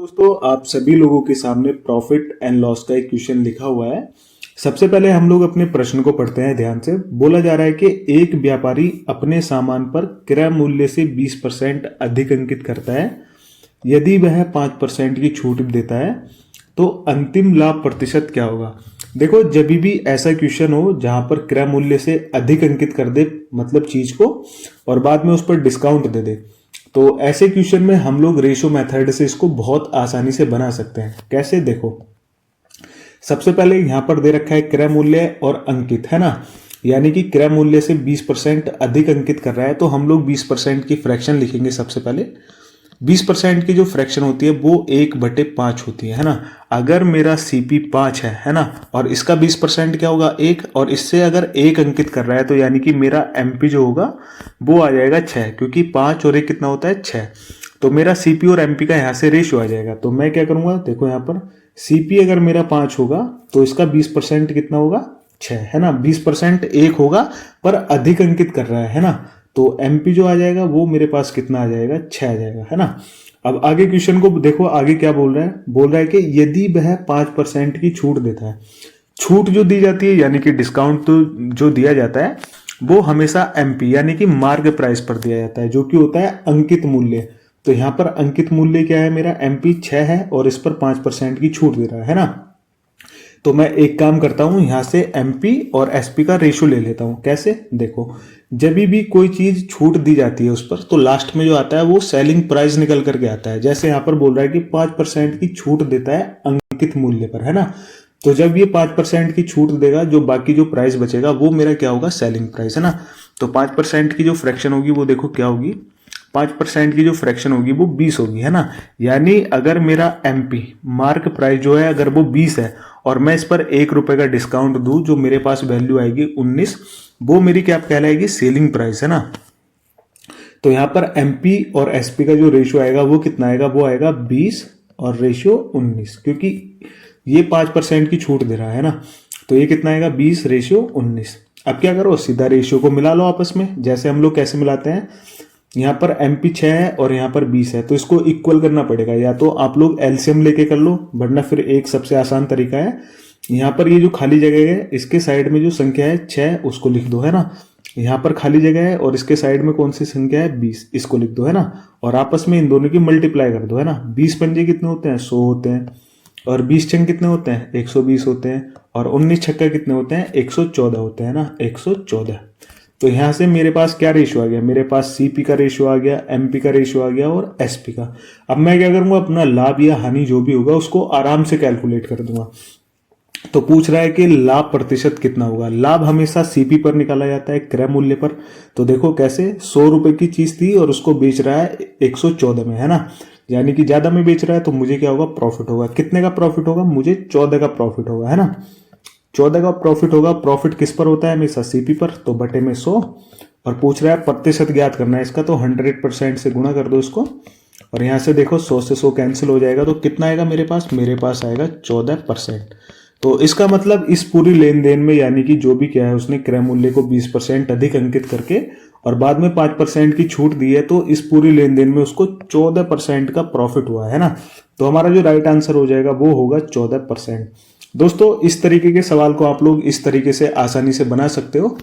दोस्तों, आप सभी लोगों के सामने प्रॉफिट एंड लॉस का एक क्वेश्चन लिखा हुआ है। सबसे पहले हम लोग अपने प्रश्न को पढ़ते हैं ध्यान से। बोला जा रहा है कि एक व्यापारी अपने सामान पर क्रय मूल्य से 20% अधिक अंकित करता है। यदि वह 5% की छूट देता है तो अंतिम लाभ प्रतिशत क्या होगा। देखो, जब भी ऐसा क्वेश्चन हो जहां पर क्रय मूल्य से अधिक अंकित कर दे मतलब चीज को, और बाद में उस पर डिस्काउंट दे दे, तो ऐसे क्वेश्चन में हम लोग रेशो मेथड से इसको बहुत आसानी से बना सकते हैं। कैसे, देखो, सबसे पहले यहां पर दे रखा है क्रय मूल्य और अंकित, है ना। यानी कि क्रय मूल्य से 20% अधिक अंकित कर रहा है, तो हम लोग 20% की फ्रैक्शन लिखेंगे। सबसे पहले 20% की जो फ्रैक्शन होती है वो 1/5 होती है ना। अगर मेरा सीपी 5 है ना, और इसका 20% क्या होगा 1, और इससे अगर 1 अंकित कर रहा है तो यानी कि मेरा एमपी जो होगा वो आ जाएगा 6, क्योंकि 5 और 1 कितना होता है 6। तो मेरा सीपी और एमपी का यहाँ से रेशियो आ जाएगा। तो मैं क्या करूंगा, देखो यहाँ पर सीपी अगर मेरा 5 होगा तो इसका 20% कितना होगा 6, है ना। 20% 1 होगा पर अधिक अंकित कर रहा है ना। तो एमपी जो आ जाएगा वो मेरे पास कितना आ जाएगा 6 आ जाएगा, है ना। अब आगे क्वेश्चन को देखो, आगे क्या बोल रहा है। बोल रहा है कि यदि वह 5% की छूट देता है। छूट जो दी जाती है यानी कि डिस्काउंट तो जो दिया जाता है वो हमेशा एमपी यानी कि मार्क प्राइस पर दिया जाता है, जो कि होता है अंकित मूल्य। तो यहां पर अंकित मूल्य क्या है, मेरा एमपी 6 है और इस पर 5% की छूट दे रहा है ना। तो मैं एक काम करता हूं, यहां से एमपी और एसपी का रेशियो ले लेता हूं। कैसे, देखो, जब भी कोई चीज छूट दी जाती है उस पर, तो लास्ट में जो आता है वो सेलिंग प्राइस निकल करके आता है। जैसे यहां पर बोल रहा है कि 5% की छूट देता है अंकित मूल्य पर, है ना। तो जब ये 5% की छूट देगा, जो बाकी जो प्राइस बचेगा वो मेरा क्या होगा, सेलिंग प्राइस, है ना। तो 5% की जो फ्रैक्शन होगी वो देखो क्या होगी, 5% की जो फ्रैक्शन होगी वो 20 होगी, है ना। यानी अगर मेरा एमपी मार्क प्राइस जो है अगर वो 20 है और मैं इस पर 1 रुपए का डिस्काउंट दूं, जो मेरे पास वैल्यू आएगी 19, वो मेरी क्या कहलाएगी, सेलिंग प्राइस, है ना। तो यहां पर एमपी और एसपी का जो रेशियो आएगा वो कितना आएगा, वो आएगा 20 और रेशियो 19, क्योंकि ये 5% की छूट दे रहा है ना। तो ये कितना आएगा 20 रेशियो 19। अब क्या करो, सीधा रेशियो को मिला लो आपस में। जैसे हम लोग कैसे मिलाते हैं, यहाँ पर एमपी 6 है और यहाँ पर 20 है, तो इसको इक्वल करना पड़ेगा। या तो आप लोग एलसीएम लेके कर लो, वरना फिर एक सबसे आसान तरीका है, यहाँ पर ये जो खाली जगह है इसके साइड में जो संख्या है 6 उसको लिख दो, है ना। यहाँ पर खाली जगह है और इसके साइड में कौन सी संख्या है 20, इसको लिख दो, है ना। और आपस में इन दोनों की मल्टीप्लाई कर दो, है ना। 20 पंजे कितने होते हैं 100 होते हैं, और 20 छंग कितने होते हैं 120 होते हैं, और 19 छक्का कितने होते हैं 114 होते हैं ना, 114। तो यहां से मेरे पास क्या रेशियो आ गया, मेरे पास सीपी का रेशियो आ गया, एमपी का रेशियो आ गया और एसपी का। अब मैं क्या करूंगा, अपना लाभ या हानि जो भी होगा उसको आराम से कैलकुलेट कर दूंगा। तो पूछ रहा है कि लाभ प्रतिशत कितना होगा। लाभ हमेशा सीपी पर निकाला जाता है, क्रय मूल्य पर। तो देखो कैसे, 100 रुपए की चीज थी और उसको बेच रहा है 114 में, है ना। यानी कि ज्यादा में बेच रहा है, तो मुझे क्या होगा, प्रॉफिट होगा। कितने का प्रॉफिट होगा, मुझे 14 का प्रॉफिट होगा, है ना। 14 का प्रॉफिट होगा। प्रॉफिट किस पर होता है, हमेशा सीपी पर, तो बटे में 100। और पूछ रहा है प्रतिशत ज्ञात करना है इसका, तो 100% से गुणा कर दो इसको। और यहां से देखो 100 से 100 कैंसिल हो जाएगा, तो कितना आएगा मेरे पास आएगा 14%। तो इसका मतलब इस पूरी लेन देन में यानी कि जो भी किया है उसने क्रय मूल्य को 20% अधिक अंकित करके और बाद में 5% की छूट दी है, तो इस पूरी लेन देन में उसको 14% का प्रॉफिट हुआ है ना। तो हमारा जो राइट आंसर हो जाएगा वो होगा 14%। दोस्तों, इस तरीके के सवाल को आप लोग इस तरीके से आसानी से बना सकते हो।